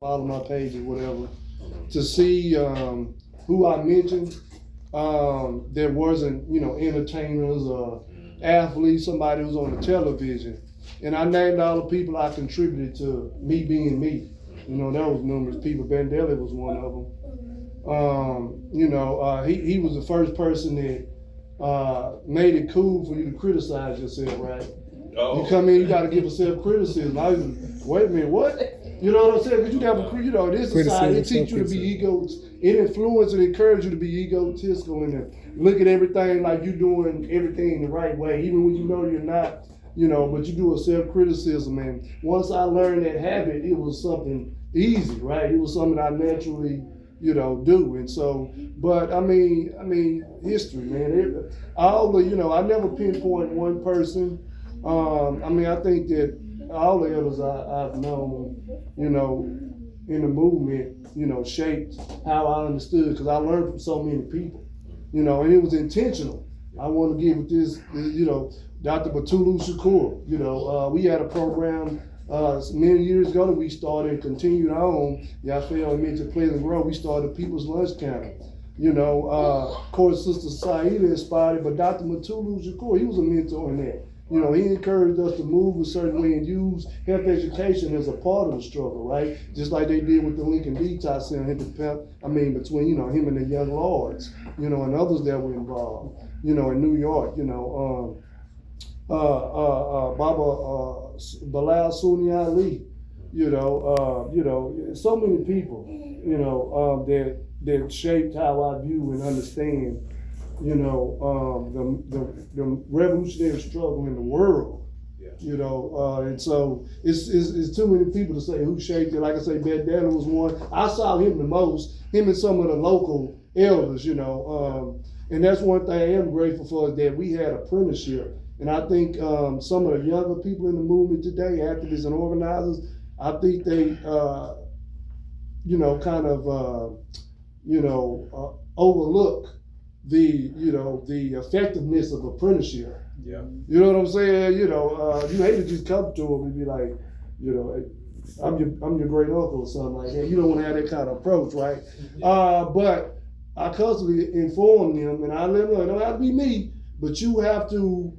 follow my page or whatever, to see who I mentioned that wasn't, entertainers or athletes, somebody who's on the television. And I named all the people I contributed to me being me. There was numerous people. Bandela was one of them. He was the first person that made it cool for you to criticize yourself, right? Oh. You come in, you got to give yourself criticism. I was, wait a minute, what? You know what I'm saying? Because you never, this society, it teach you to be it influence and encourage you to be egotistical and look at everything like you're doing everything the right way, even when you know you're not, but you do a self-criticism. And once I learned that habit, it was something easy, right? It was something I naturally, do. And so, but I mean, history, man. I never pinpoint one person. I think that all the elders I've known, in the movement, shaped how I understood, because I learned from so many people, and it was intentional. I want to give with this, Dr. Batulu Shakur. We had a program many years ago that we started and continued on. Y'all mentioned Pleasant Grove. We started People's Lunch Counter. Of course, Sister Saida inspired, but Dr. Batulu Shakur, he was a mentor in that. He encouraged us to move a certain way and use health education as a part of the struggle, right? Just like they did with the Lincoln Detox Center, between, him and the Young Lords, and others that were involved, in New York, Baba Bilal Sunni Ali, so many people, that shaped how I view and understand the revolutionary struggle in the world. Yeah. And so it's too many people to say who shaped it. Like I say, Bandela was one. I saw him the most, him and some of the local elders, and that's one thing I am grateful for, is that we had apprenticeship. And I think some of the younger people in the movement today, activists and organizers, I think they, overlook the effectiveness of apprenticeship. Yeah. You know what I'm saying? You hate to just come to them and be like, I'm your great uncle or something like that. You don't want to have that kind of approach, right? But I constantly inform them, and I let them know it don't have to be me, but you have to,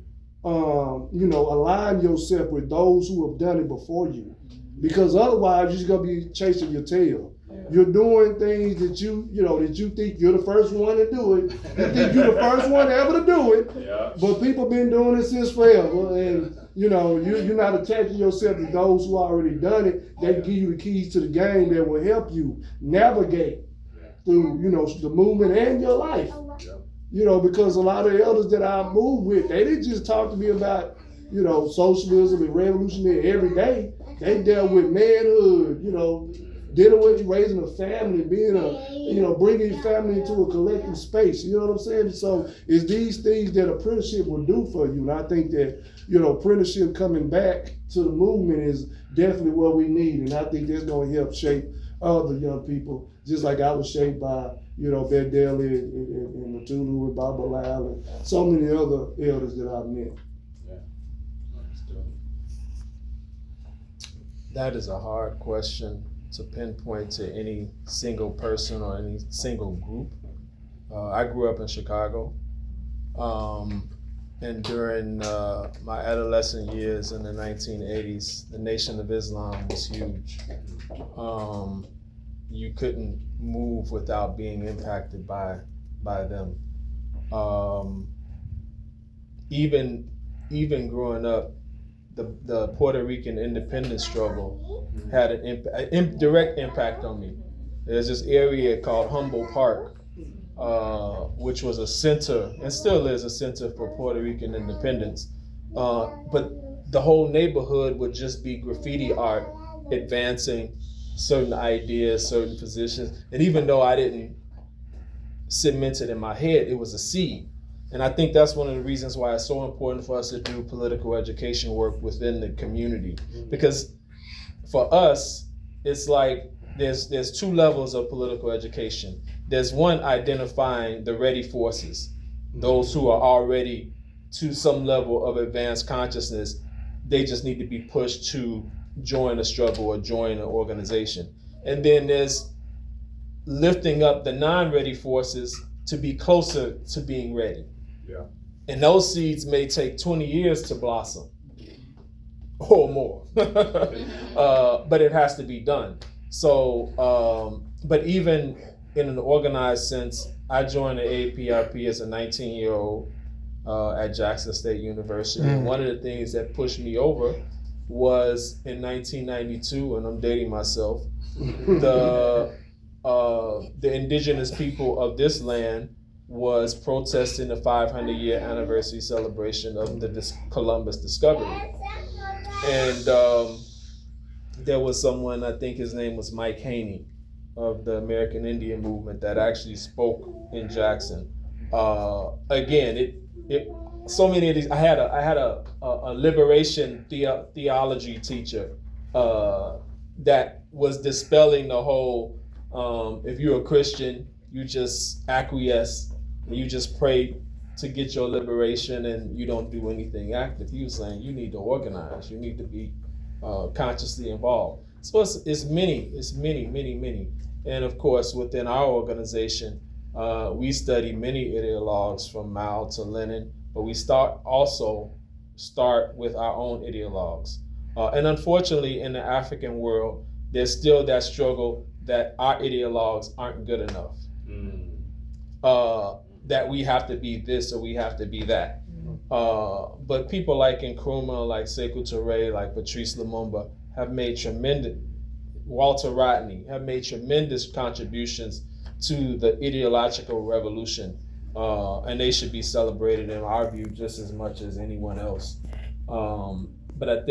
align yourself with those who have done it before you, because otherwise you're just gonna be chasing your tail. You're doing things that you think you're the first one to do it. You think you're the first one ever to do it. Yeah. But people been doing it since forever. And you're not attaching yourself to those who already done it. They give you the keys to the game that will help you navigate through, the movement and your life. Because a lot of the elders that I moved with, they didn't just talk to me about, socialism and revolutionary every day. They dealt with manhood, dealing with raising a family, being bringing your family into a collective space. You know what I'm saying? So it's these things that apprenticeship will do for you. And I think that, apprenticeship coming back to the movement is definitely what we need. And I think that's going to help shape other young people, just like I was shaped by, Bandela and Matulu and Baba Lyle and so many other elders that I've met. Yeah. That is a hard question to pinpoint to any single person or any single group. I grew up in Chicago, and during my adolescent years in the 1980s, the Nation of Islam was huge. You couldn't move without being impacted by them. Even growing up, the Puerto Rican independence struggle had a direct impact on me. There's this area called Humboldt Park, which was a center, and still is a center for Puerto Rican independence. But the whole neighborhood would just be graffiti art advancing certain ideas, certain positions. And even though I didn't cement it in my head, it was a seed. And I think that's one of the reasons why it's so important for us to do political education work within the community. Because for us, it's like there's two levels of political education. There's one, identifying the ready forces, those who are already to some level of advanced consciousness. They just need to be pushed to join a struggle or join an organization. And then there's lifting up the non-ready forces to be closer to being ready. Yeah. And those seeds may take 20 years to blossom or more. But it has to be done. So, but even in an organized sense, I joined the APRP as a 19-year-old at Jackson State University. And one of the things that pushed me over was in 1992, and I'm dating myself, the indigenous people of this land was protesting the 500-year anniversary celebration of the Columbus discovery. And there was someone, I think his name was Mike Haney of the American Indian Movement, that actually spoke in Jackson. Again, it so many of these. I had a liberation theology teacher that was dispelling the whole. If you're a Christian, you just acquiesce, and you just pray to get your liberation, and you don't do anything active. He was saying you need to organize. You need to be consciously involved. So it's many. And of course, within our organization, we study many ideologues from Mao to Lenin, but we start with our own ideologues. And unfortunately, in the African world, there's still that struggle that our ideologues aren't good enough. That we have to be this or we have to be that. But people like Nkrumah, like Sekou Touré, like Patrice Lumumba have made tremendous, Walter Rodney have made tremendous contributions to the ideological revolution. And they should be celebrated in our view just as much as anyone else. But I think